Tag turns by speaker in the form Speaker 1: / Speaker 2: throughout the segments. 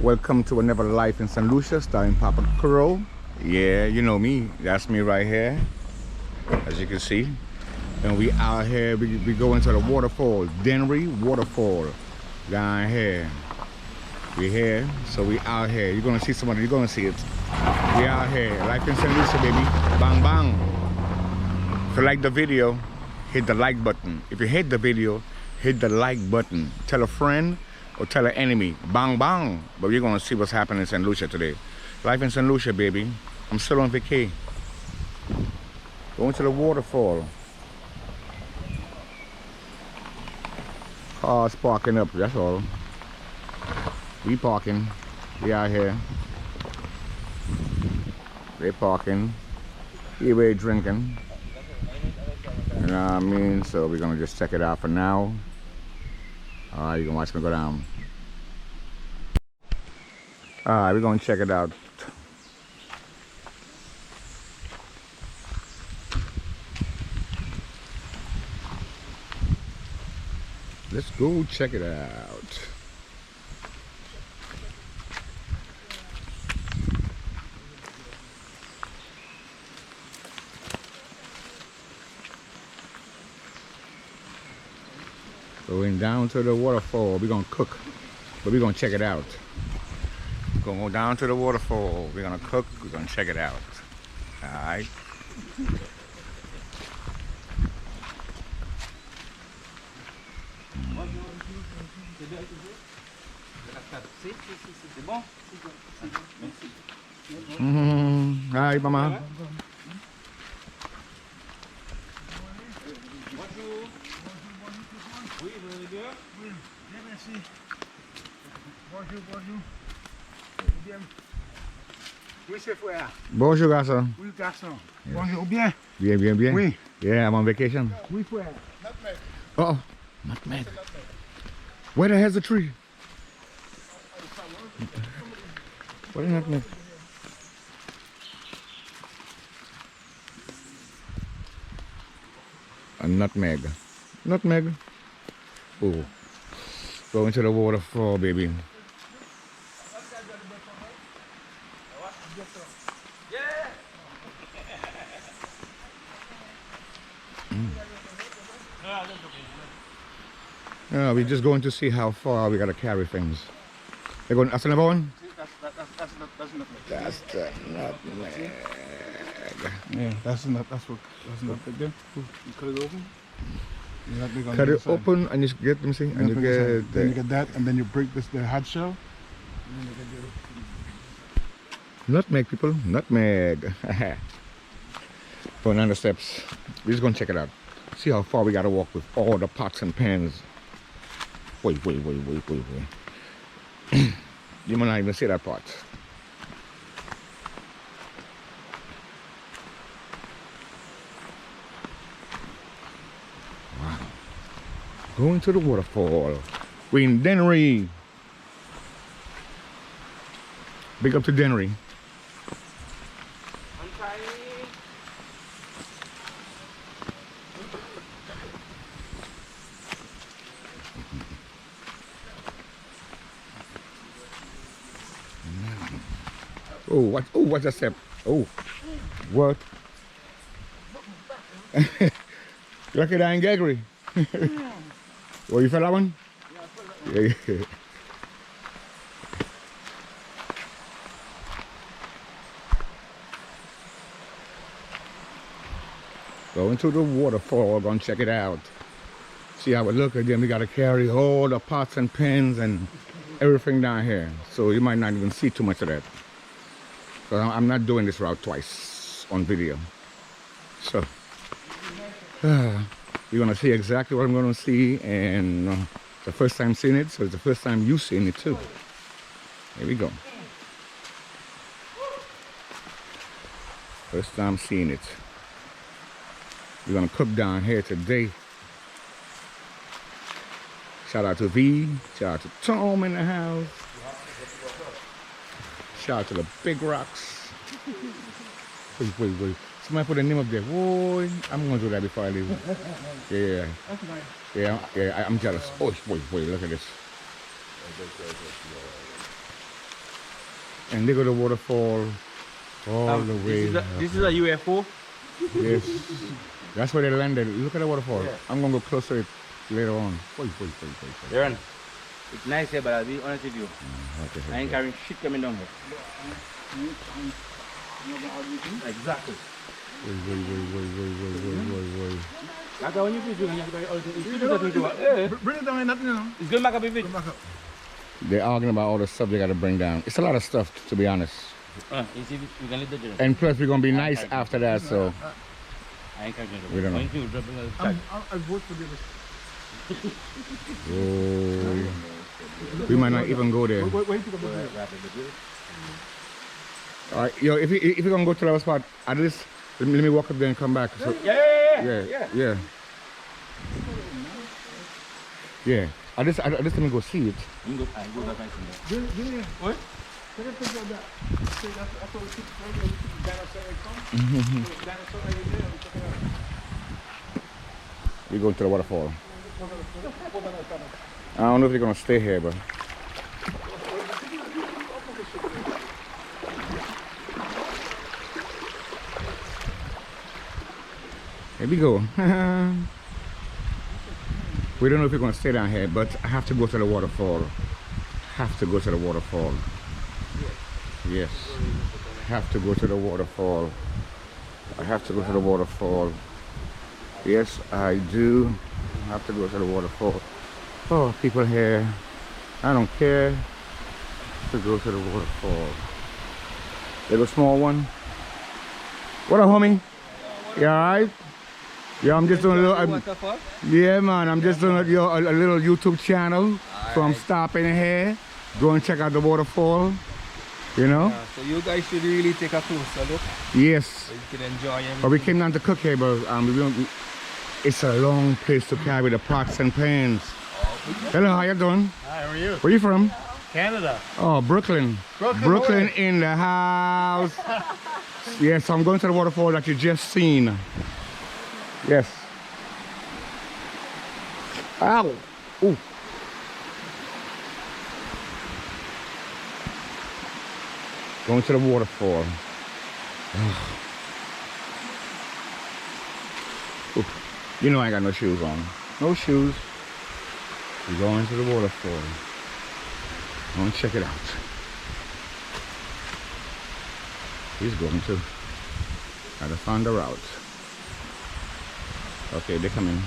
Speaker 1: Welcome to Another Life in St. Lucia, starring Papa Crow. Yeah, you know me. That's me right here, as you can see. And we out here, we go into the waterfall, Dennery Waterfall, down here. We here, so we out here. You're gonna see somebody, you're gonna see it. We out here, Life in St. Lucia, baby. Bang, bang. If you like the video, hit the like button. If you hate the video, hit the like button. Tell a friend or tell an enemy. Bang, bang. But we're gonna see what's happening in St. Lucia today. Life in St. Lucia, baby. I'm still on vacay. Going to the waterfall. Cars parking up, that's all. We parking. We out here. They parking. Here we drinking. You know what I mean? So we're gonna just check it out for now. Alright, you can watch me go down. Alright, we're gonna check it out. Let's go check it out. Going down to the waterfall. We're gonna cook, but we're gonna check it out. We're gonna go down to the waterfall. We're gonna cook, we're gonna check it out. Alright. Hi, maman.
Speaker 2: Oui, vous allez bien? Oui, bien merci. Bonjour, bonjour. Bien. Oui, c'est frère.
Speaker 1: Bonjour, garçon.
Speaker 2: Oui, garçon. Yes. Bonjour, bien?
Speaker 1: Bien, bien, bien.
Speaker 2: Oui.
Speaker 1: Yeah, I'm on vacation.
Speaker 2: Oui, frère.
Speaker 1: Nutmeg. Oh, nutmeg. Where the hell's the tree? What is nutmeg? A nutmeg. Nutmeg. Oh. Going to the waterfall, baby. Yeah, we're just going to see how far we gotta carry things. They're going. That's another one. That's the nutmeg.
Speaker 2: Yeah, that's not there. You cut it open.
Speaker 1: Cut it open and you get them see, and you get
Speaker 2: then you get that, and then you break the hard shell.
Speaker 1: Nutmeg, people. Nutmeg. Going down the steps. We're just gonna check it out. See how far we gotta walk with all the pots and pans. Wait. You might not even see that part. Wow. Going to the waterfall. We're in Dennery. Big up to Dennery. Oh, what? Oh, what's that step? Oh, what? Look at that in Gregory. Oh, you fell that one? Yeah. Going to the waterfall, gonna check it out. See how it look. Again, we gotta carry all the pots and pans and everything down here. So you might not even see too much of that. So I'm not doing this route twice on video. So you're gonna see exactly what I'm gonna see, and it's the first time seeing it, so it's the first time you seeing it too. Here we go. First time seeing it. We're gonna cook down here today. Shout out to V, shout out to Tom in the house. Shout out to the Big Rocks. Wait. Somebody put a name up there. Boy, I'm gonna do that before I leave. Yeah.
Speaker 2: That's nice.
Speaker 1: Yeah, I'm jealous. Oh, wait, look at this. And they go to waterfall all the way.
Speaker 2: This is a UFO.
Speaker 1: Yes. That's where they landed. Look at the waterfall.
Speaker 2: Yeah.
Speaker 1: I'm gonna go closer it later on.
Speaker 2: Darren, it's nice here, but I'll be honest with you.
Speaker 1: Okay,
Speaker 2: I ain't carrying shit coming down here. Exactly.
Speaker 1: Wait.
Speaker 2: That's how when you feel, you have to carry all the things. Bring it down, nothing, you know. It's going back up a bit.
Speaker 1: They're arguing about all the stuff they gotta bring down. It's a lot of stuff, to be honest.
Speaker 2: You see, we can leave the journey.
Speaker 1: And plus, we're gonna be nice after that, so.
Speaker 2: I ain't carrying it.
Speaker 1: We don't know.
Speaker 2: I'll vote for this.
Speaker 1: Oh, we might not even go there. All right, yo, if you're gonna go to the other spot, at least let me walk up there and come back. So, yeah. At least let me go see it.
Speaker 2: I go back and see that. What?
Speaker 1: We go to the waterfall. I don't know if they're gonna stay here, but. Here we go. We don't know if we're gonna stay down here, but I have to go to the waterfall. Yes. Have to go to the waterfall. I have to go to the waterfall. Yes, I do. I have to go to the waterfall. Oh, people here. I don't care. To go to the waterfall. Little small one. What up, homie? You alright? Yeah, I'm just doing a little. Yeah, man. I'm just doing a little YouTube channel. So I'm stopping here. Go and check out the waterfall. You know?
Speaker 3: Yeah, so you guys should really take a closer look.
Speaker 1: Yes.
Speaker 3: So you can enjoy everything.
Speaker 1: But we came down to cook here, but it's a long place to carry the pots and pans. Hello, how you doing?
Speaker 2: Hi, how are you?
Speaker 1: Where you from?
Speaker 2: Canada.
Speaker 1: Oh, Brooklyn. Brooklyn in the house. Yes, I'm going to the waterfall that you just seen. Yes. Ow. Ooh. Going to the waterfall. Ooh. You know I ain't got no shoes on. No shoes. We're going to the waterfall. Go and check it out. He's going to. Gotta find the route. Okay, they're coming.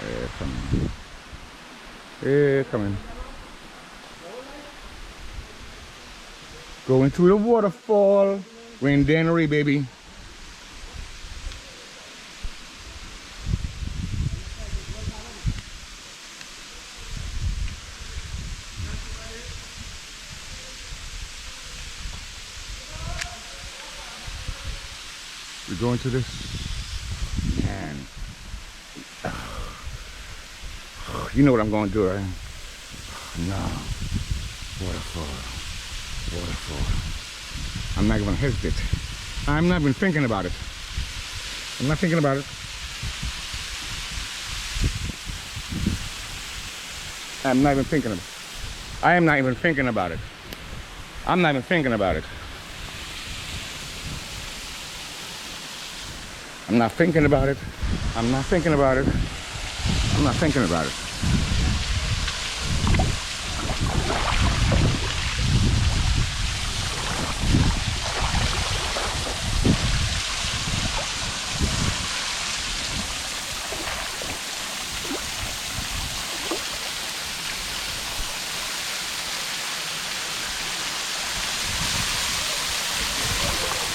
Speaker 1: They're coming. They're coming. Going to the waterfall. We're in Dennery, baby. We're going to this, and you know what I'm going to do, right? No, waterfall. I'm not even hesitate. I'm not even thinking about it. I'm not thinking about it. I'm not even thinking of it. I am not even thinking about it. I'm not even thinking about it. I'm not thinking about it. I'm not thinking about it. I'm not thinking about it.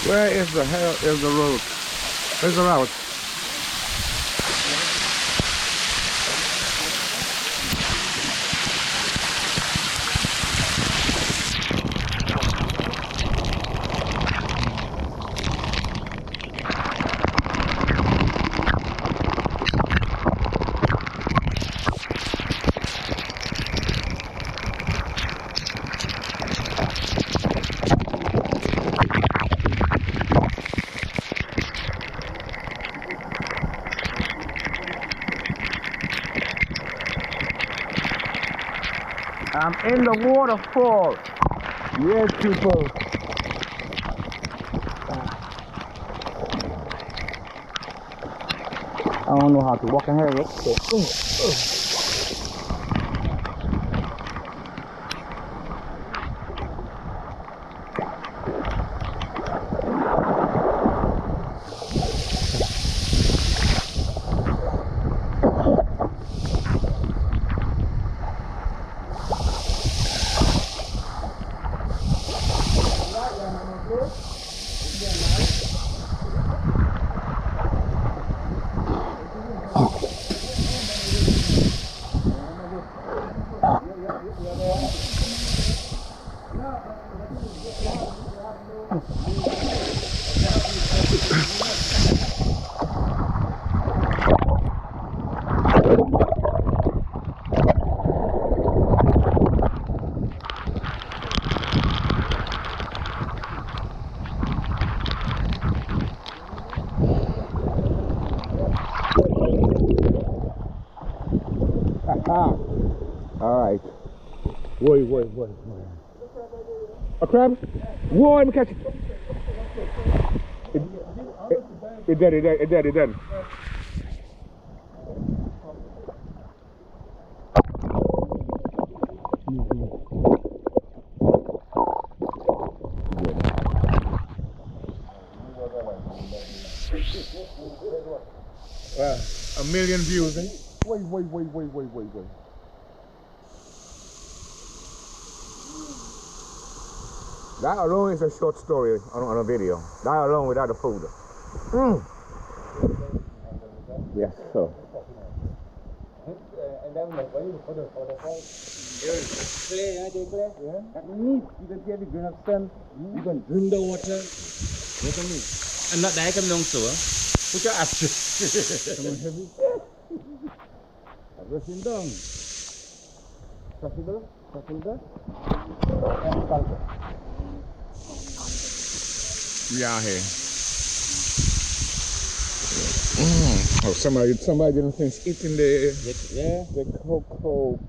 Speaker 1: Where is the hell is the road? Where's the route? I'm in the waterfall. Yes, people. I don't know how to walk in here. Alright. Whoa. A crab? Whoa, let me catch it. It dead. A million views, eh? Wait. That alone is a short story on a video. That alone without the food. Yes, so.
Speaker 2: And then like why you for the fall? Clear, yeah. That means you can see the green of sun. You can drink the water. What can you? And not that come down so. Put your ass. Come on, heavy. Rushing down. Possible.
Speaker 1: We out here. Oh, somebody didn't finish eating the cocoa.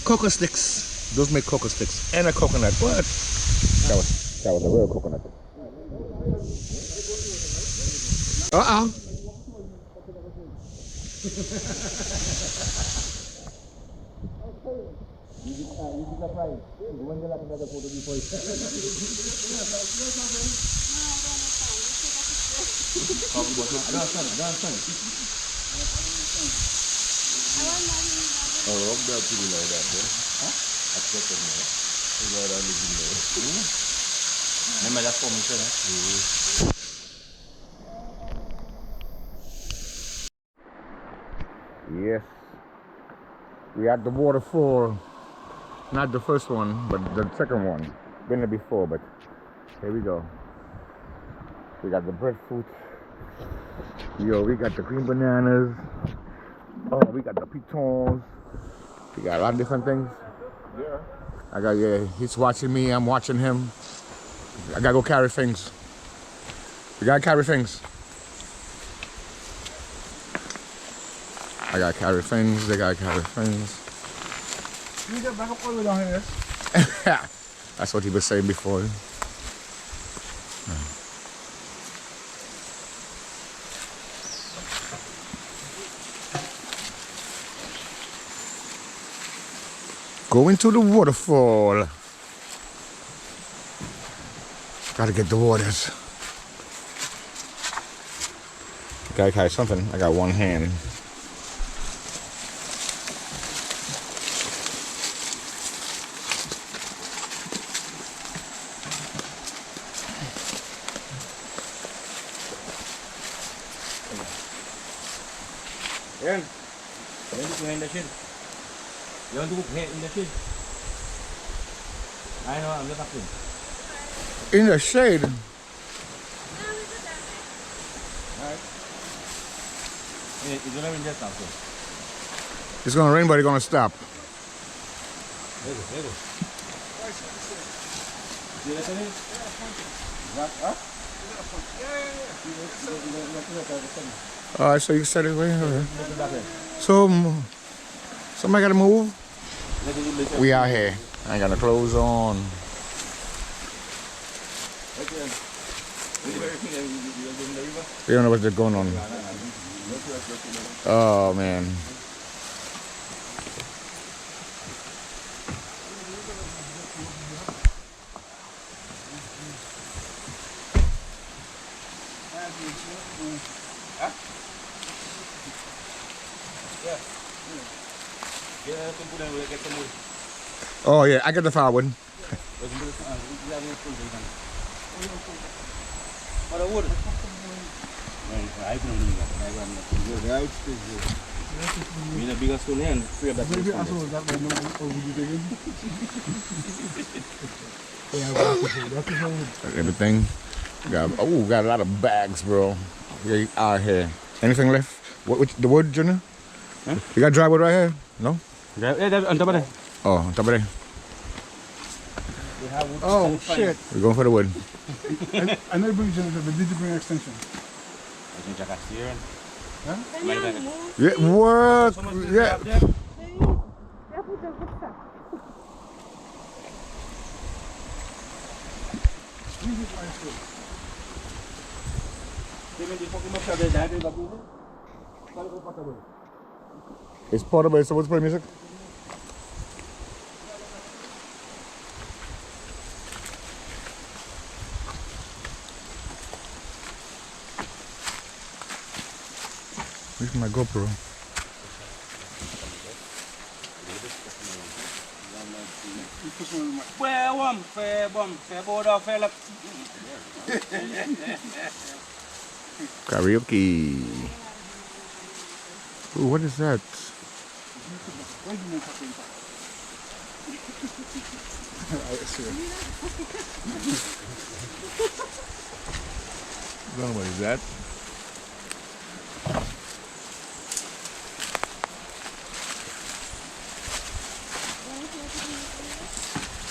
Speaker 1: Cocoa sticks. Those make cocoa sticks and a coconut. What? That was a real coconut. Yes, we at the waterfall. Not the first one, but the second one. Been there before, but here we go. We got the breadfruit. Yo, we got the green bananas. Oh, we got the pitons. We got a lot of different things. Yeah. He's watching me, I'm watching him. I gotta go carry things. We gotta carry things. I gotta carry things, they gotta carry things.
Speaker 2: You get back up all the way down here.
Speaker 1: That's what he was saying before. Going to the waterfall. Gotta get the waters. Gotta carry something. I got one hand.
Speaker 2: Yan. Yan dito in the shade. You want to cook here in the shade? I know, I'm not talking.
Speaker 1: In the shade.
Speaker 2: Alright. It's gonna rain just now.
Speaker 1: It's gonna rain, but it's gonna stop.
Speaker 2: There you go. See that thing? Huh? Yeah.
Speaker 1: Alright, so you said it way. Okay. So, somebody gotta move. We out here. I ain't got no clothes on. You don't know what's going on. Oh man. Oh yeah, I got the fire one. Everything. Got a lot of bags, bro. We out here. Anything left? The wood, Junior? Huh? You got dry wood right here? No?
Speaker 2: Yeah, on top of that.
Speaker 1: Oh, on top of there.
Speaker 4: Oh shit!
Speaker 1: We're going for the wood.
Speaker 4: I never bring generator, but did you bring extension?
Speaker 1: Yeah, work. Yeah. It's portable, so what's play music? Where's my GoPro? Karaoke. Ooh, what is that? I don't know what is that.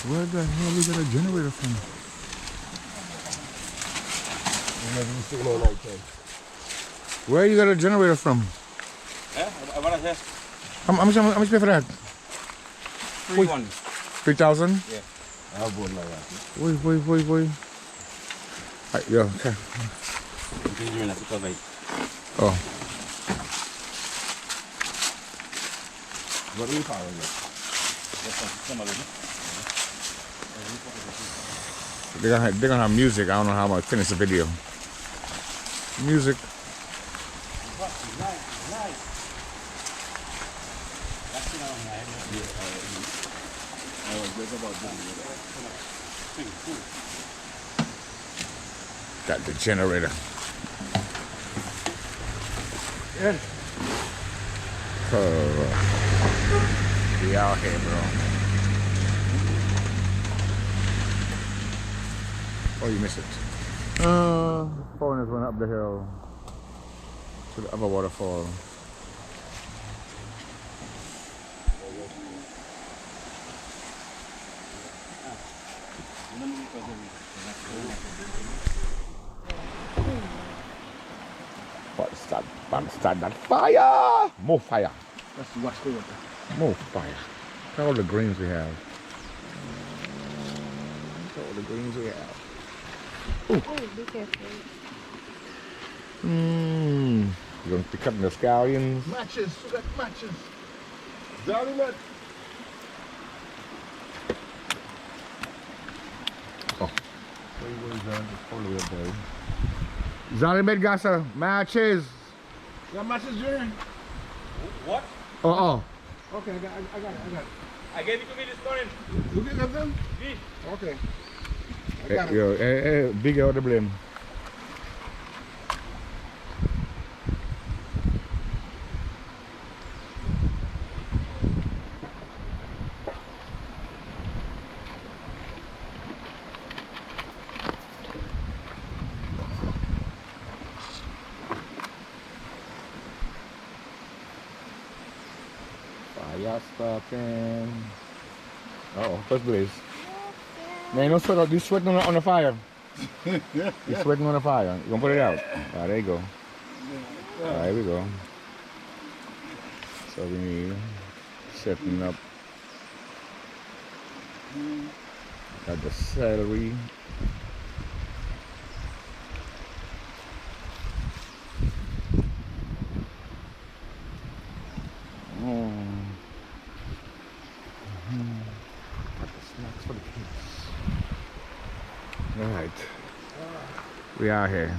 Speaker 1: Where the hell we got a generator from? Where you got a generator from? How much pay for that? 3,000?
Speaker 2: Yeah.
Speaker 1: Wait. Yeah, okay. Oh.
Speaker 2: What are you calling it?
Speaker 1: They're gonna have music. I don't know how I'm gonna finish the video. Music. Got the generator. We out here, bro. Oh, you missed it. Foreigners went up the hill to the other waterfall. Start that fire! More fire.
Speaker 4: Let's watch the water.
Speaker 1: More fire. Look at all the greens we have. Look at all the greens we have.
Speaker 5: Oh, be careful.
Speaker 1: You're going to pick up the scallions.
Speaker 4: Matches, we got matches. Darling, man.
Speaker 1: Oh. Probably up there. Zalimed Gasa, matches.
Speaker 4: You got matches, Jerry?
Speaker 2: What?
Speaker 1: Oh.
Speaker 4: Okay, I got it.
Speaker 2: I gave it to me this morning.
Speaker 4: You get them?
Speaker 2: Me.
Speaker 4: Okay. I got it.
Speaker 1: Yo, big out the blame. Fire starting. Uh-oh, first blaze. Man, don't sweat out. You sweating on the fire. You're sweating on the fire. You gonna put it out. Ah, there you go. There we go. So we setting up. Got the celery. Got the snacks for the kids. All right, we are here.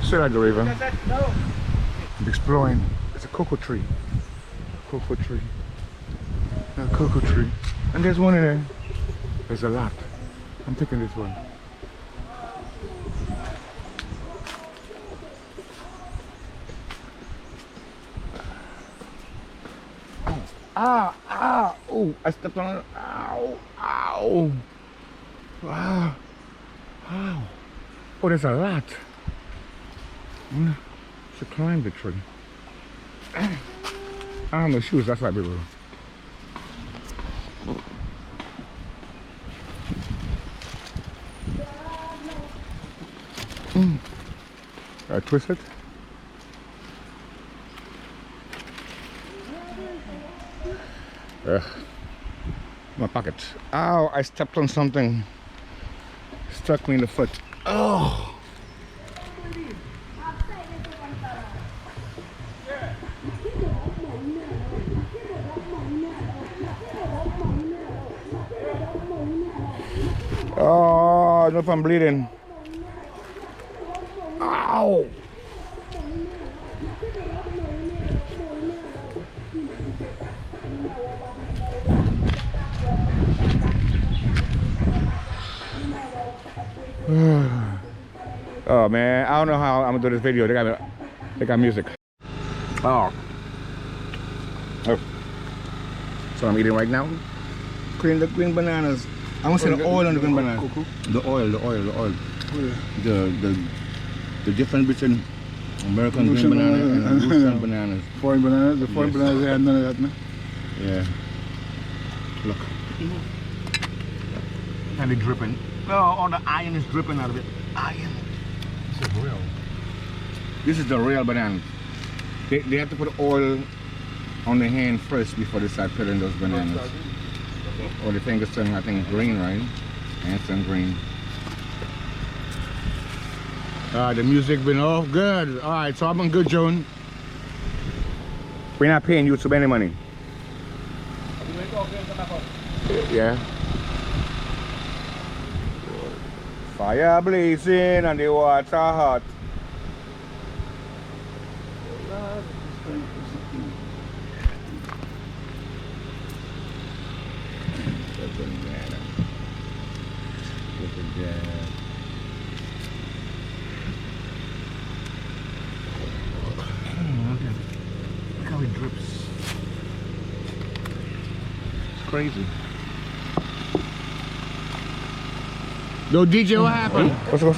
Speaker 1: Straight like the river. Exploring. It's a cocoa tree. Cocoa tree. A cocoa tree. And there's one in there. There's a lot. I'm taking this one. Oh, I stepped on it. Ow, ow. Wow. Wow. Oh, there's a lot. I should climb the tree. I have no shoes, that's why people. I twist it. My pocket. Ow, I stepped on something. Stuck me in the foot. Oh. Oh, I don't know if I'm bleeding. Ow. Oh man, I don't know how I'm gonna do this video. They got music. Oh. So I'm eating right now. The green bananas. I want to say the oil on the green bananas. The oil. The difference between American green bananas and Russian bananas.
Speaker 4: Foreign bananas. The foreign bananas, they have none of that, man.
Speaker 1: Yeah. Look. And it's dripping. Oh, all the iron is dripping out of it. Iron. This is real. This is the real banana. They have to put oil on the hand first before they start peeling those bananas. Or the thing is turning, I think, green, right? And it's turning green. The music been off good. All right, so I've been good, Joan. We're not paying YouTube any money. Yeah. Fire blazing and the water hot. Look at that. Look how it drips. It's crazy. Yo, DJ, what happened?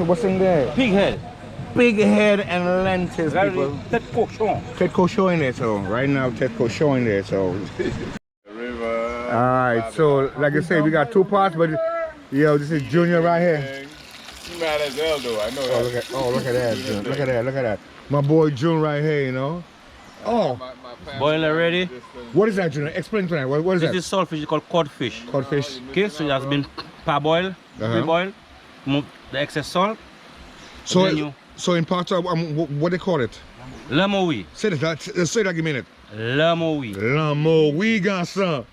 Speaker 1: What's in there?
Speaker 2: Pig head.
Speaker 1: Big head and lentils, people.
Speaker 2: Tête cochon.
Speaker 1: Ted Cochon in there, so right now Ted Cochon in there, so.
Speaker 4: River.
Speaker 1: Alright, so like I said, we got two parts, but yo, this is Junior right here.
Speaker 4: You mad as hell though, I know that.
Speaker 1: Look at that, June. Look at that. My boy June right here, you know. Oh,
Speaker 2: Boil already.
Speaker 1: what is that, Junior? Explain to me. What is
Speaker 2: This
Speaker 1: that?
Speaker 2: is saltfish called codfish.
Speaker 1: Codfish.
Speaker 2: Okay, so it has been parboiled, pre-boiled, remove the excess salt.
Speaker 1: So in part of what they call it?
Speaker 2: Lamoui.
Speaker 1: Say that give me a minute.
Speaker 2: Lamoui.
Speaker 1: We got some.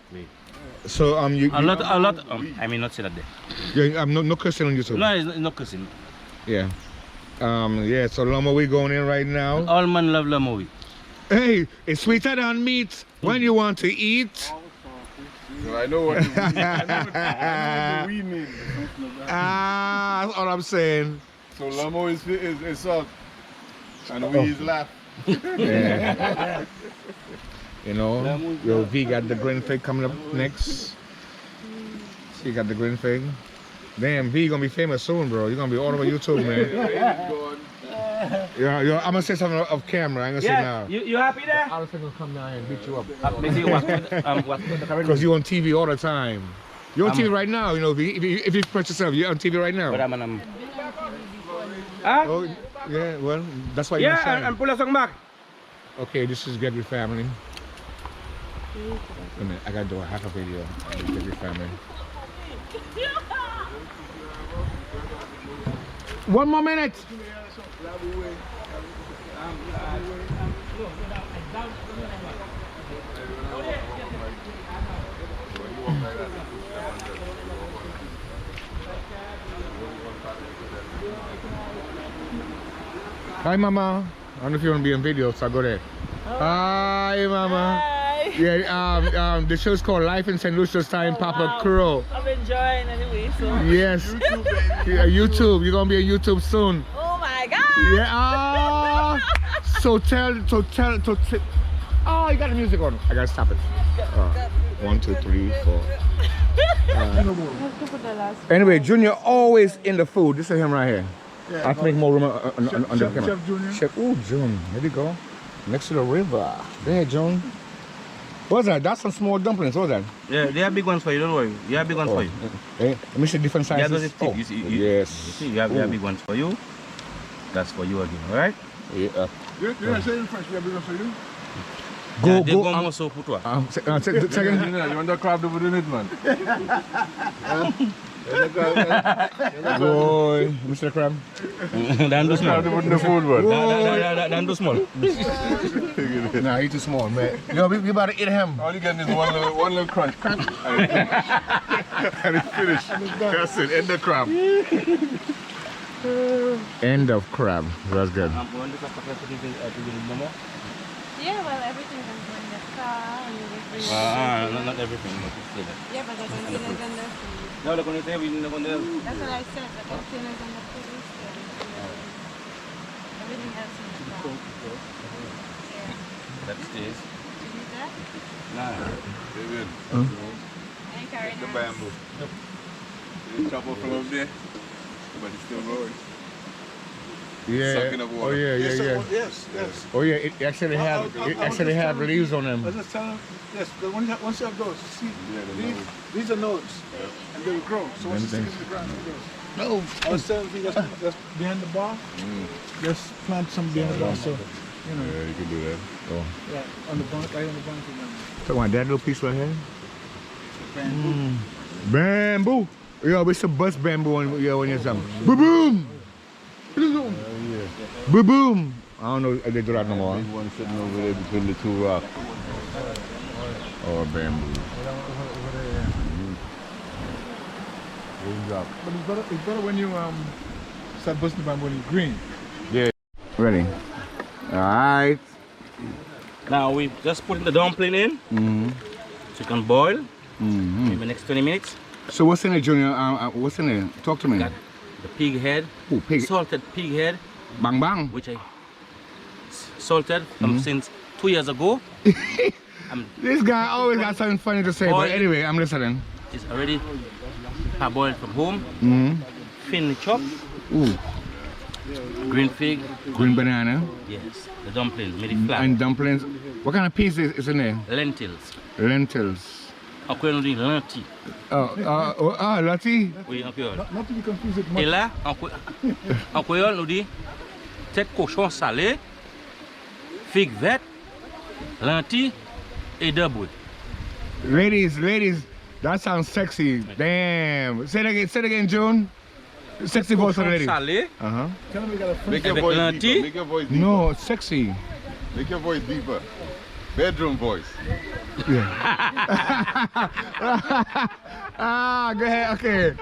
Speaker 1: So
Speaker 2: A lot. I mean, not say that there.
Speaker 1: yeah, I'm no cursing on YouTube.
Speaker 2: No, it's not cussing.
Speaker 1: Yeah. Yeah, so we going in right now.
Speaker 2: All men love lamoui.
Speaker 1: Hey, it's sweeter than meat when you want to eat.
Speaker 4: So I know what you mean. I know what we mean.
Speaker 1: That's all I'm saying.
Speaker 4: So Lamo is salt. And we is laugh.
Speaker 1: Yeah. You know, yo, V got the green fig coming up next. She got the green fig. Damn, V gonna be famous soon, bro. You're gonna be all over YouTube, man. Yeah, I'm gonna say something off camera. I'm gonna say now.
Speaker 2: You happy there?
Speaker 3: Alison will come down here and beat you up.
Speaker 2: Maybe what's the current?
Speaker 1: Because you're on TV all the time. You're on TV right now. You know, if you press yourself, you're on TV right now.
Speaker 2: But Huh?
Speaker 1: Oh, yeah. Well, that's why you're
Speaker 2: Yeah, and pull us back.
Speaker 1: Okay, this is Gregory family. Wait a minute, I gotta do a half a video. Gregory family. 1 more minute. Hi, Mama. I don't know if you want to be on video, so I'll go there. Hi, Mama.
Speaker 6: Hi.
Speaker 1: Yeah, the show's called Life in St. Lucia starring Papa Crow.
Speaker 6: I'm enjoying anyway, so.
Speaker 1: Yes. YouTube. You're gonna be on YouTube soon.
Speaker 6: Oh my God.
Speaker 1: Yeah. So tell. Oh, you got the music on. I gotta stop it. 1, 2, 3, 4. Anyway, Junior always in the food. This is him right here.
Speaker 4: Yeah,
Speaker 1: I have to make more room on the camera.
Speaker 4: Chef Junior.
Speaker 1: Chef, ooh, June. There we go. Next to the river. There, June. What's that? That's some small dumplings. What's that?
Speaker 2: Yeah, they are big ones for you. Don't worry. They are big ones for you.
Speaker 1: Hey, let me see different sizes.
Speaker 2: Yeah, those are thick. You see,
Speaker 1: yes.
Speaker 2: You see, you have big ones for you. That's for you again. All right.
Speaker 1: Yeah.
Speaker 4: You're not saying French, we have bigger for you?
Speaker 1: Go.
Speaker 4: Second. You want the crab over the net, man?
Speaker 1: Boy, Mr. Crab.
Speaker 2: Dan too small.
Speaker 4: The food, man.
Speaker 2: Dan too small.
Speaker 1: Nah, he's too small, man. Yo, we about to eat him.
Speaker 4: All you get is one little crunch. And it's finished. That's it, end the crab.
Speaker 1: End of crab. That's good.
Speaker 5: Yeah, well, everything can go in the car and everything.
Speaker 2: Not everything. But still.
Speaker 5: Yeah, but the containers and the food.
Speaker 2: No, the container we didn't go there.
Speaker 5: That's what I said, the containers and the food is there. Everything else in the car. Yeah.
Speaker 2: That stays.
Speaker 5: You need that?
Speaker 2: Nah.
Speaker 4: David,
Speaker 5: And carry
Speaker 4: the
Speaker 5: that.
Speaker 4: bamboo. You chop off from up there, but it's still going.
Speaker 1: Yeah.
Speaker 4: Sucking up
Speaker 1: Oh
Speaker 4: water.
Speaker 1: yeah.
Speaker 4: Yes.
Speaker 1: Oh yeah. It actually had leaves on them.
Speaker 7: I just tell them, yes, but once you have those, see, these are nodes, and they will grow. So once you stick it in the ground, it grows.
Speaker 1: No.
Speaker 7: I was telling you, that's behind the bar, just plant some behind the bar, so, you know,
Speaker 4: Yeah, you can do that.
Speaker 1: Oh.
Speaker 7: yeah, on the bunch, right on the bunch.
Speaker 1: So that little piece right here. Bamboo. Yeah, we should bust bamboo when you're something. Boom boom. Boom boom. I don't know if they do that no more.
Speaker 4: Big one sitting over there between the two rocks.
Speaker 1: Oh, bamboo.
Speaker 7: But it's better when you start busting the bamboo when it's green.
Speaker 1: Ready? Alright.
Speaker 2: Now we just put the dumpling in. So you can boil. Maybe next 20 minutes.
Speaker 1: So what's in it, Junior? What's in it? Talk to me.
Speaker 2: Got the pig head.
Speaker 1: Ooh, pig.
Speaker 2: Salted pig head.
Speaker 1: Bang bang.
Speaker 2: Which I salted since 2 years ago.
Speaker 1: This guy always got something funny to say, but
Speaker 2: Boil.
Speaker 1: anyway, I'm listening.
Speaker 2: It's already parboiled from home. Finely chopped.
Speaker 1: Ooh,
Speaker 2: Green fig.
Speaker 1: green banana.
Speaker 2: Yes. The dumpling. Made it flat.
Speaker 1: And dumplings. What kind of peas is in there?
Speaker 2: Lentils.
Speaker 1: Lentils.
Speaker 2: Encore nous dit lentilles.
Speaker 1: Lati.
Speaker 2: Oui, en créole.
Speaker 7: Not to be confused with
Speaker 2: Et là, en créole, nous dit tête cochon salé, figue verte, lentilles et debout.
Speaker 1: Ladies, that sounds sexy. Damn. Say it again, June. Sexy voice for the lady.
Speaker 2: Salé,
Speaker 7: Tell them we got a
Speaker 4: Make your
Speaker 2: Avec
Speaker 4: voice
Speaker 2: lentilles?
Speaker 4: deeper. Make your voice deeper.
Speaker 1: No, sexy.
Speaker 4: Make your voice deeper. Bedroom voice.
Speaker 1: Go ahead, okay.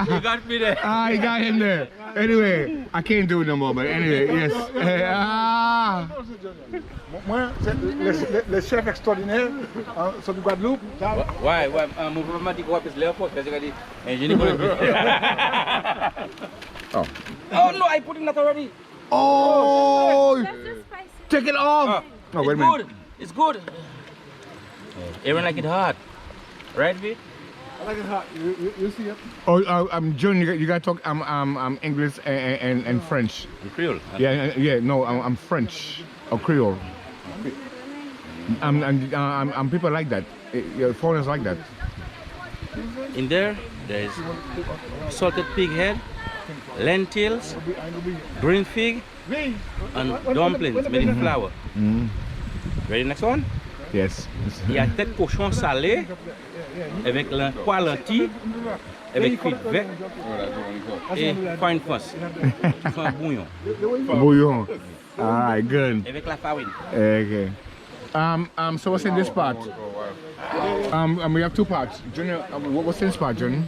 Speaker 2: you got me there.
Speaker 1: You got him there. Anyway, I can't do it no more, but anyway, yes.
Speaker 7: Moi, c'est le chef extraordinaire, sur du Guadeloupe.
Speaker 2: Ouais, mon gouvernement dit qu'on va plus l'air fort, parce que dit, ingénieur pour le
Speaker 1: Oh.
Speaker 2: Oh no, I put it not already.
Speaker 1: Oh!
Speaker 5: That's the spicy.
Speaker 1: Take it off! Oh, wait a minute.
Speaker 2: It's good. Aaron like it hot. Right, V?
Speaker 7: I like it hot. You see it?
Speaker 1: Oh, June, you got to talk English and French.
Speaker 2: Creole.
Speaker 1: Yeah. No, I'm French or Creole. I'm people like that. Foreigners like that.
Speaker 2: In there is salted pig head, lentils, green fig, and dumplings made in flour. Ready, next one?
Speaker 1: Yes.
Speaker 2: Il y a tête cochon salé avec la poêle lentilles, avec frites vertes et fine fuss. C'est un bouillon
Speaker 1: Bouillon. All right, good.
Speaker 2: avec la farine.
Speaker 1: Okay. So what's in this pot? We have two pots. Junior, what's in this pot, Junior?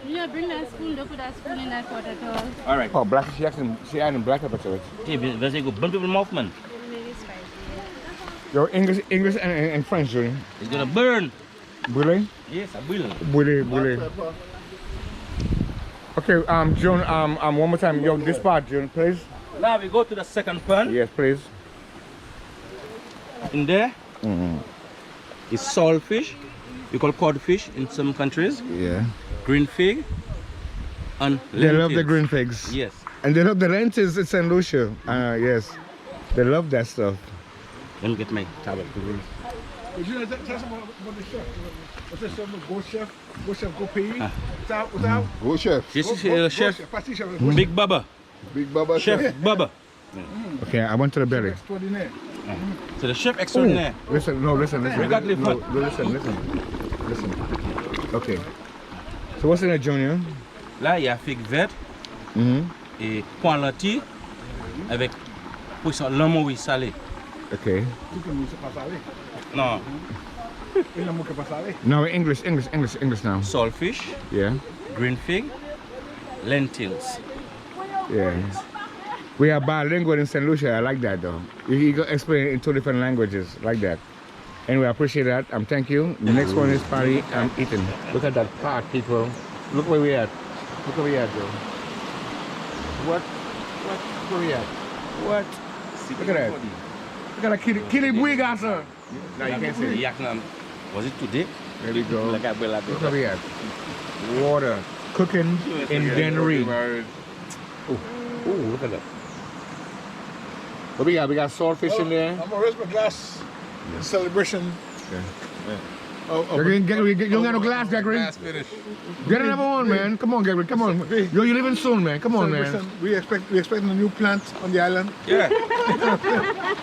Speaker 5: Yeah, bring that spoon. Don't put that spoon in that pot at all.
Speaker 2: All right.
Speaker 1: Oh, black. She adding black pepper to it.
Speaker 2: Okay, very good. Burn people mouth, man.
Speaker 5: Maybe spicy.
Speaker 1: Your English and French, Junior.
Speaker 2: It's gonna burn.
Speaker 1: Bouillon?
Speaker 2: Yes, I will.
Speaker 1: Bouillon. Okay, June, one more time. Yo, this part, June, please.
Speaker 2: Now we go to the second pan.
Speaker 1: Yes, please.
Speaker 2: In there is saltfish. We call codfish in some countries.
Speaker 1: Yeah.
Speaker 2: Green fig and
Speaker 1: They love the
Speaker 2: lentils.
Speaker 1: green figs.
Speaker 2: Yes.
Speaker 1: And they love the lentils in St. Lucia. Yes. They love that stuff.
Speaker 2: Let me get my towel.
Speaker 7: But you know, tell us about the chef. What's that chef? Go chef, go pay. Without.
Speaker 4: Go chef.
Speaker 2: This is chef
Speaker 7: Party chef.
Speaker 2: Big Baba.
Speaker 4: Big Baba
Speaker 2: Chef Baba.
Speaker 1: Okay, I went to the belly.
Speaker 7: Extraordinaire.
Speaker 2: So the chef extraordinaire.
Speaker 1: Listen.
Speaker 2: Regarde les
Speaker 1: No,
Speaker 2: potes.
Speaker 1: listen. Okay. So what's in it, Junior?
Speaker 2: Là, il y a figue verte et poêle lentilles avec poisson l'amouille salé.
Speaker 1: Okay.
Speaker 2: Non,
Speaker 1: No, English now.
Speaker 2: saltfish,
Speaker 1: Yeah.
Speaker 2: green fig, lentils.
Speaker 1: Yeah. We are bilingual in St. Lucia. I like that though. You can explain it in 2 different languages like that. Anyway, I appreciate that. Thank you. The next one is party. I'm eating. Look at that pot, people. Look where we at. Look where we at, though. What? Where we at? What? Look at that. Look at that kitty buiga, sir. No, you can't say it.
Speaker 2: Was it today?
Speaker 1: There we go.
Speaker 2: Like
Speaker 1: Look where we at. Water. Cooking in Dennery. Oh, look at that. What we got? We got saltfish in there.
Speaker 7: I'm gonna raise my glass. Celebration.
Speaker 1: You don't got no glass, Gregory. Get another one, man. Come on, Gregory. Come on. Yo, you leaving soon, man. Come on, man.
Speaker 7: We expecting a new plant on the island.
Speaker 2: Yeah.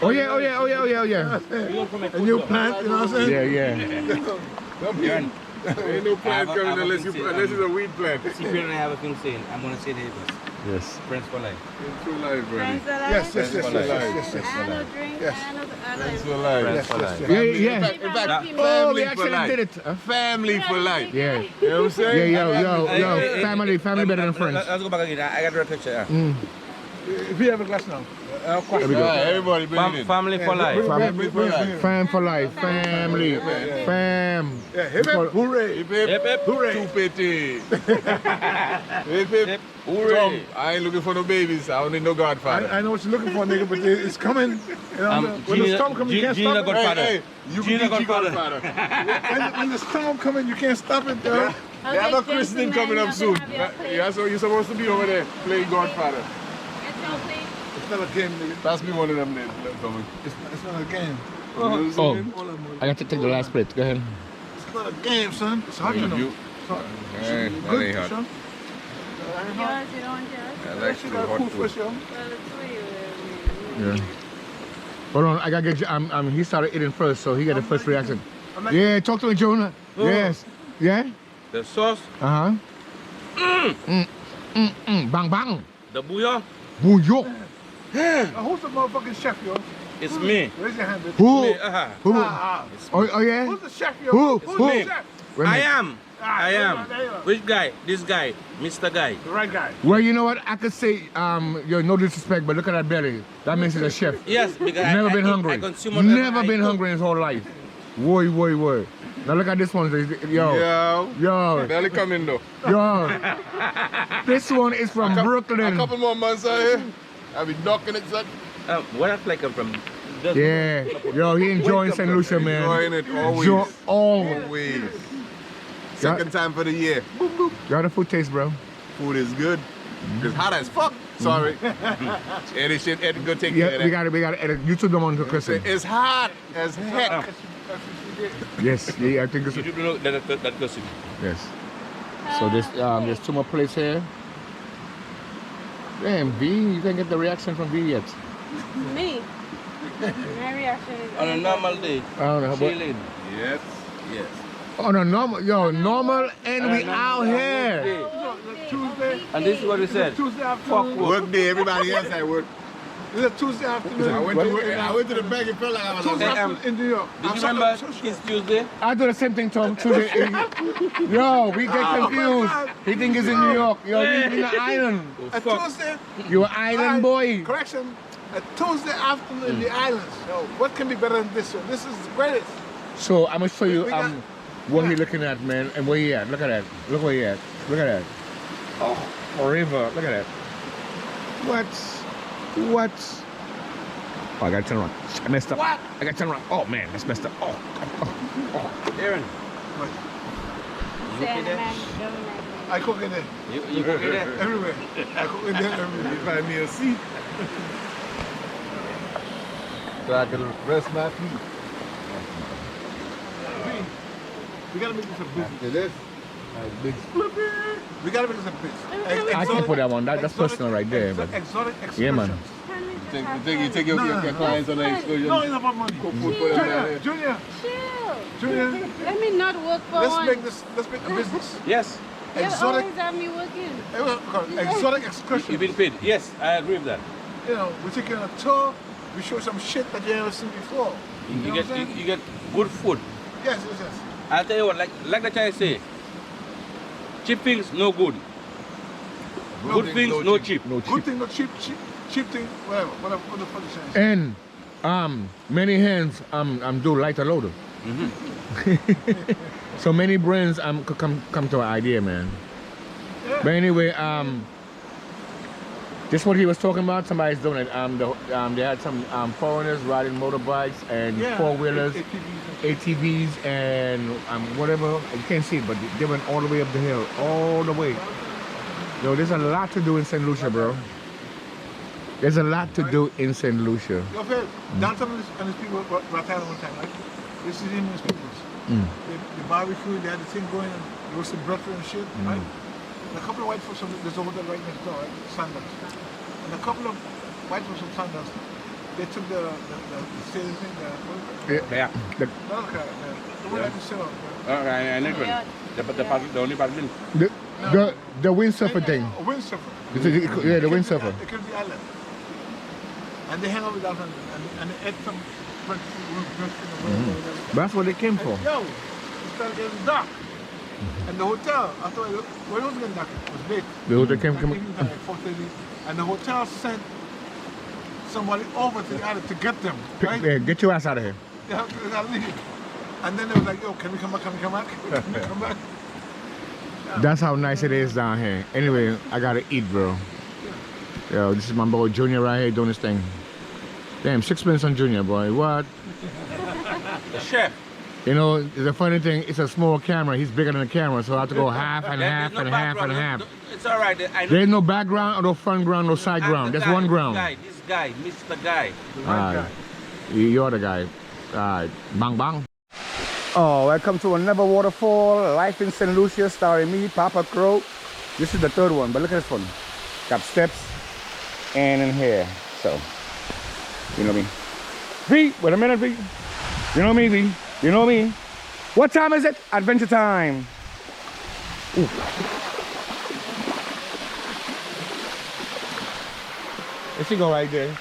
Speaker 1: Oh yeah.
Speaker 7: A new plant, you know what I'm saying?
Speaker 1: Yeah.
Speaker 4: Ain't no plant coming unless it's a weed plant.
Speaker 2: See, here I have a thing saying, I'm gonna say the papers.
Speaker 1: Yes.
Speaker 2: Friends for life.
Speaker 4: It's for life, brother.
Speaker 5: Friends alive?
Speaker 7: Yes.
Speaker 5: I know drink.
Speaker 7: Yes.
Speaker 5: I know
Speaker 4: Friends for life.
Speaker 2: Friends for life.
Speaker 1: Yeah.
Speaker 4: In fact,
Speaker 1: Oh, we
Speaker 4: family for
Speaker 1: actually
Speaker 4: life.
Speaker 1: did it.
Speaker 4: Family for life.
Speaker 1: Yeah.
Speaker 4: You know what I'm saying?
Speaker 1: Yo. Family better than friends.
Speaker 2: Let's go back again. I got a picture.
Speaker 7: If we have a glass now.
Speaker 1: There we go.
Speaker 4: Everybody bring it in.
Speaker 2: Family for life.
Speaker 4: Family for life.
Speaker 1: Fam for life. Family. Fam.
Speaker 7: Yeah, hip hip, hooray.
Speaker 4: Hip hip.
Speaker 2: Hip hip.
Speaker 7: Hooray.
Speaker 4: Too petty. Hip hip.
Speaker 2: Hooray.
Speaker 4: Tom, I ain't looking for no babies. I don't need no godfather.
Speaker 7: I know what you're looking for, nigga, but it's coming. You know, when the storm comes, you can't
Speaker 2: Gina
Speaker 7: stop it.
Speaker 2: Godfather.
Speaker 4: Hey, you
Speaker 2: Gina
Speaker 4: can be
Speaker 2: Godfather.
Speaker 4: godfather.
Speaker 7: When the storm coming, you can't stop it, yo.
Speaker 4: They have a christening coming up soon. Yeah, so you're supposed to be over there playing godfather.
Speaker 7: It's not a game, nigga.
Speaker 4: Pass me one of them then. Tommy.
Speaker 7: It's not a game.
Speaker 4: You know what I'm
Speaker 1: Oh,
Speaker 4: saying?
Speaker 1: I got to take the last plate. Go ahead.
Speaker 7: It's not a game, son. It's hot, you know.
Speaker 4: You-
Speaker 7: It's hot.
Speaker 4: Hey, that
Speaker 7: Good,
Speaker 4: ain't hot.
Speaker 7: son.
Speaker 5: Yours, you don't want yours?
Speaker 4: I like
Speaker 7: She
Speaker 4: to
Speaker 7: got
Speaker 4: hot
Speaker 7: cool
Speaker 4: food.
Speaker 7: fish, yo.
Speaker 5: Well, it's for you.
Speaker 1: Yeah. Hold on, I gotta get you. He started eating first, so he got the first reaction. Yeah, talk to me, Jonah. Yes. Yeah.
Speaker 2: The sauce,
Speaker 1: Bang bang.
Speaker 2: the bouillon,
Speaker 1: Bouillon.
Speaker 7: Who's the motherfucking chef, yo?
Speaker 2: it's me.
Speaker 7: Raise your hand, bitch.
Speaker 1: Who?
Speaker 2: Me,
Speaker 1: Who?
Speaker 7: Ah,
Speaker 1: Oh yeah.
Speaker 7: Who's the chef, yo?
Speaker 1: Who?
Speaker 7: Who's
Speaker 1: Who?
Speaker 7: the chef?
Speaker 1: Wait a
Speaker 2: I
Speaker 1: minute.
Speaker 2: am. I am.
Speaker 7: there you are.
Speaker 2: Which guy? This guy, Mr. Guy.
Speaker 7: The right guy.
Speaker 1: Well, you know what? I could say, no disrespect, but look at that belly. That means he's a chef.
Speaker 2: Yes, because
Speaker 1: Never been
Speaker 2: I
Speaker 1: hungry.
Speaker 2: consume whatever
Speaker 1: Never
Speaker 2: I
Speaker 1: been
Speaker 2: cook.
Speaker 1: hungry in his whole life. Woy. Now look at this one. Yo.
Speaker 4: Barely coming though.
Speaker 1: Yo. This one is from
Speaker 4: A
Speaker 1: Brooklyn.
Speaker 4: couple more months out here. I'll be knocking it, son.
Speaker 2: Where that fly come from?
Speaker 1: Yeah. Yo, he enjoying St. Lucia, man.
Speaker 4: Enjoying it always.
Speaker 1: Always.
Speaker 4: Always. second time for the year. Boop, boop.
Speaker 1: How the food taste, bro?
Speaker 4: Food is good. It's hot as fuck. Sorry. Eddie shit, Eddie, go take care of
Speaker 1: Yeah,
Speaker 4: that.
Speaker 1: we got to edit. YouTube them on to Christmas.
Speaker 4: It's hot as heck.
Speaker 1: Yes, yeah, I think it's.
Speaker 2: You do know that gossip.
Speaker 1: Yes. So there's 2 more plates here. Damn, V, you can't get the reaction from V yet.
Speaker 5: Me. My reaction is.
Speaker 2: On a normal day,
Speaker 1: I don't know. But
Speaker 2: chilling.
Speaker 4: Yes.
Speaker 2: Yes.
Speaker 1: on a normal, normal, and we out here.
Speaker 7: Tuesday.
Speaker 2: And this is what we said.
Speaker 7: Tuesday
Speaker 2: Fuck
Speaker 7: afternoon.
Speaker 2: work.
Speaker 4: Work day, everybody else at work.
Speaker 7: It's a Tuesday afternoon.
Speaker 4: I went to the bank and felt like I was
Speaker 7: Tuesday
Speaker 4: on
Speaker 7: afternoon in New York.
Speaker 2: Did you remember Kids Tuesday?
Speaker 1: I do the same thing to him Tuesday. Yo, we get confused. He think he's in New York. Yo, we in the island.
Speaker 7: A Tuesday.
Speaker 1: You an island boy.
Speaker 7: Correction. A Tuesday afternoon in the islands. Yo, what can be better than this? Yo? This is the greatest.
Speaker 1: So I'm gonna show you
Speaker 7: We got-
Speaker 1: what he looking at, man, and where he at. Look at that. Look where he at. Look at that. Oh, river. Look at that. What? What? Oh, I gotta turn around. I messed up.
Speaker 7: What?
Speaker 1: I gotta turn around. Oh man, that's messed up. Oh.
Speaker 2: Aaron,
Speaker 5: Sandman,
Speaker 7: I cook in there.
Speaker 2: you cook it there?
Speaker 7: Everywhere. I cook in there everywhere.
Speaker 4: You find me a seat.
Speaker 7: So I can rest my feet. We gotta make this a business.
Speaker 4: It is.
Speaker 7: We gotta make this a business.
Speaker 1: I can put that one. That's personal right there, but
Speaker 7: Exotic
Speaker 1: yeah, man.
Speaker 4: You take your clients on an excursion.
Speaker 7: No, it's not about money.
Speaker 4: Cook food for them down there.
Speaker 7: Junior,
Speaker 5: Chill.
Speaker 7: Junior,
Speaker 5: Let me not work for
Speaker 7: let's
Speaker 5: one.
Speaker 7: make a business.
Speaker 2: Yes.
Speaker 5: You
Speaker 7: Exotic,
Speaker 5: always have me working.
Speaker 7: exotic excursion.
Speaker 2: You've been paid. Yes, I agree with that.
Speaker 7: You know, we take you on a tour. We show some shit that you never seen before.
Speaker 2: You,
Speaker 7: know
Speaker 2: get
Speaker 7: what I'm saying?
Speaker 2: you get good food.
Speaker 7: Yes, yes, yes.
Speaker 2: I'll tell you what, like the Chinese say, cheap things no good. Good things no cheap.
Speaker 1: No
Speaker 7: Good
Speaker 1: cheap.
Speaker 7: thing, no cheap thing, whatever. What the fuck is saying?
Speaker 1: And many hands I'm do lighter loader. So many brands could come to an idea, man.
Speaker 7: Yeah.
Speaker 1: But anyway, just what he was talking about, somebody's doing it. They had some foreigners riding motorbikes and
Speaker 7: Yeah,
Speaker 1: 4-wheelers,
Speaker 7: ATVs.
Speaker 1: ATVs, and whatever. You can't see it, but they went all the way up the hill, all the way. Yo, there's a lot to do in St. Lucia, bro. There's a lot to do in St. Lucia.
Speaker 7: Your friend, Downtown and his people were Ratana one time, right? This is him and his people. The barbecue, they had the thing going, and roasted breakfast and shit, right? And a couple of white folks from there's a hotel right next door, right? Sandals. And a couple of white folks from Sandals, they took the sailing thing,
Speaker 1: Yeah.
Speaker 7: the one that you sit on.
Speaker 2: And the only part
Speaker 1: The windsurfer thing.
Speaker 7: A windsurfer.
Speaker 1: Yeah, the windsurfer.
Speaker 7: It could be island. And they hang out with that and they ate some French food.
Speaker 1: That's what they came for.
Speaker 7: Yo, it started getting dark. And the hotel, after when it was getting dark, it was late.
Speaker 1: The hotel came.
Speaker 7: Like evening time, like 4:30. And the hotel sent somebody over to the island to get them. Right?
Speaker 1: Yeah, get your ass out of here.
Speaker 7: They gotta leave. And then they was like, yo, can we come back? Can we come back? Can we come back?
Speaker 1: That's how nice it is down here. Anyway, I gotta eat, bro. Yo, this is my boy Junior right here doing this thing. Damn, 6 minutes on Junior, boy. What?
Speaker 2: the chef.
Speaker 1: You know, the funny thing, it's a small camera. He's bigger than the camera, so I have to go half and half and half and half.
Speaker 2: It's all right. I know.
Speaker 1: There's no background, or no front ground, no side ground. There's one ground.
Speaker 2: This guy, Mr. Guy.
Speaker 1: Alright. You're the guy. Alright. Bang bang. Oh, welcome to another waterfall. Life in St. Lucia, starring me, Papa Crow. This is the third one, but look at this one. Got steps and in here. So, you know me. V, wait a minute, V. You know me, V. You know me. What time is it? Adventure time. Ooh. There she go right there.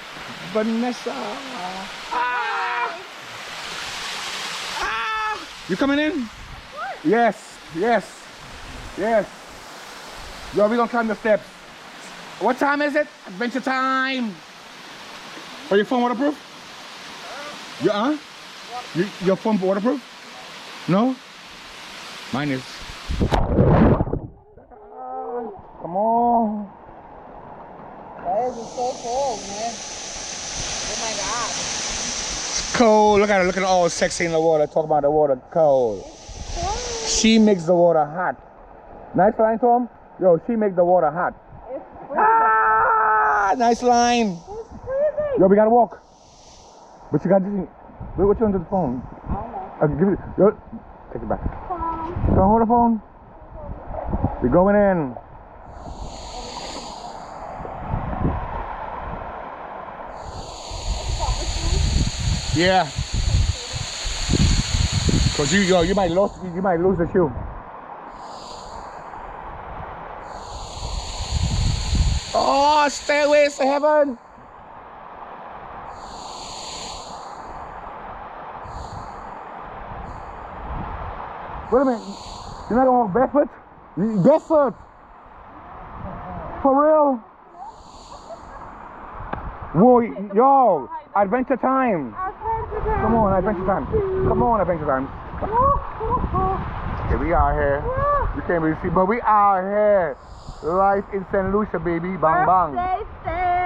Speaker 1: Vanessa. Ah! Ah! You coming in? What? Yes, yes, yes. Yo, we gonna climb the steps. What time is it? Adventure time. Are your phone waterproof? Yeah, your phone waterproof? No? Mine is. Come on.
Speaker 6: Why is it so cold, man? Oh my god.
Speaker 1: It's cold. Look at her looking all sexy in the water. Talk about the water. Cold. She makes the water hot. Nice line, Tom. Yo, she makes the water hot.
Speaker 5: It's freezing.
Speaker 1: Nice line.
Speaker 5: It's freezing.
Speaker 1: Yo, we gotta walk. But you got this. Wait, what you on the phone? Give it. Yo, take it back. Come hold the phone. We're going in. Yeah. Cause you might lose the shoe. Oh, stairways to heaven. Wait a minute. You're not going barefoot? Barefoot. For real? Whoa, yo, adventure time. Come on, adventure time. Come on, adventure time. Okay, we are here. You can't really see, but we are here. Life in St. Lucia, baby. Bang, bang.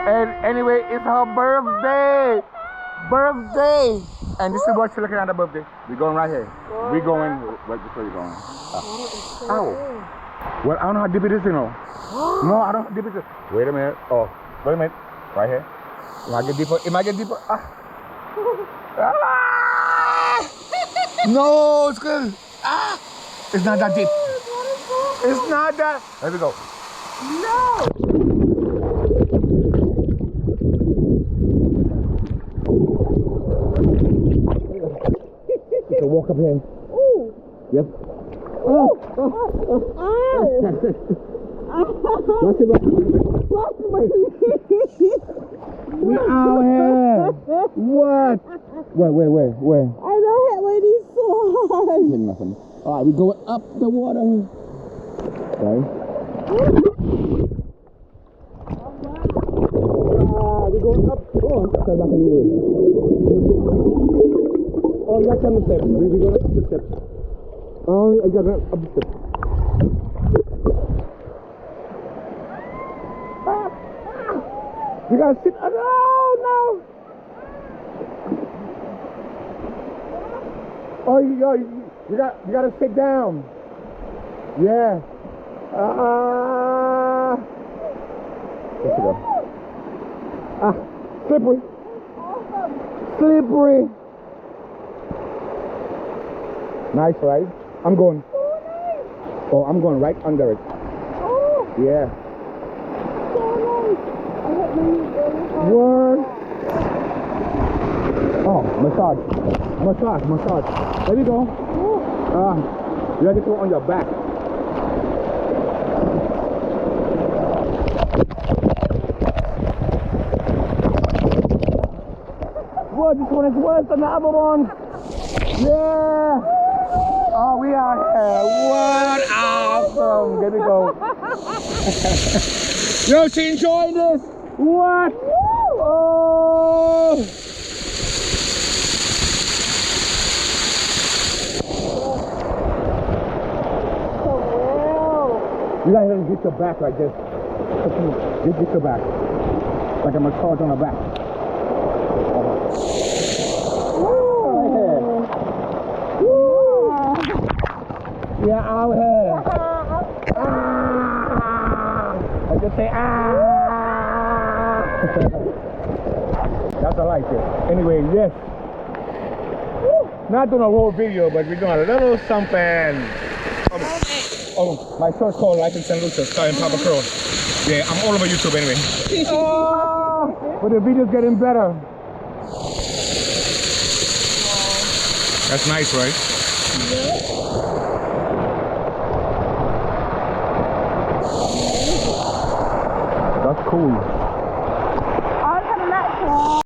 Speaker 1: And anyway, it's her birthday. Birthday. And this is what you're looking at, the birthday. We're going right here. We're going right before you're going. Ow. Well, I don't know how deep it is, you know. No, I don't know how deep it is. Wait a minute. Oh, wait a minute. Right here. It might get deeper. It might get deeper. Ah. No, it's good. Ah. It's not that deep. It's not that. There we go.
Speaker 5: No.
Speaker 1: You can walk up here.
Speaker 5: Ooh.
Speaker 1: Yep.
Speaker 5: Ow.
Speaker 1: What's it about? We're out here. What? Where?
Speaker 5: I don't hit my knees so hard.
Speaker 1: Hit nothing. Alright, we're going up the water. Okay. We're going up. Oh, step back in the way. Oh, you got to come the steps. We're going up the steps. Oh, I got to up the steps. You gotta sit. No. Oh, you gotta sit down. Yeah. There you go. Slippery. Slippery. Nice, right? I'm going. Oh, I'm going right under it. Yeah. What? Oh, massage. There you go. You have to go on your back. Whoa, this one is worse than the other one. Yeah. Oh, we are here. What awesome. There we go. Yo, she enjoying this. What? Oh! You gotta get your back like this. Get your back. Like a massage on the back. We are out here. I just say That's a like it. Anyway, yes. Not doing a whole video, but we're doing a little something. Oh, my show's called Life in St. Lucia, starring Papa Crow. Yeah, I'm all over YouTube anyway. But the video's getting better. That's nice, right? That's cool.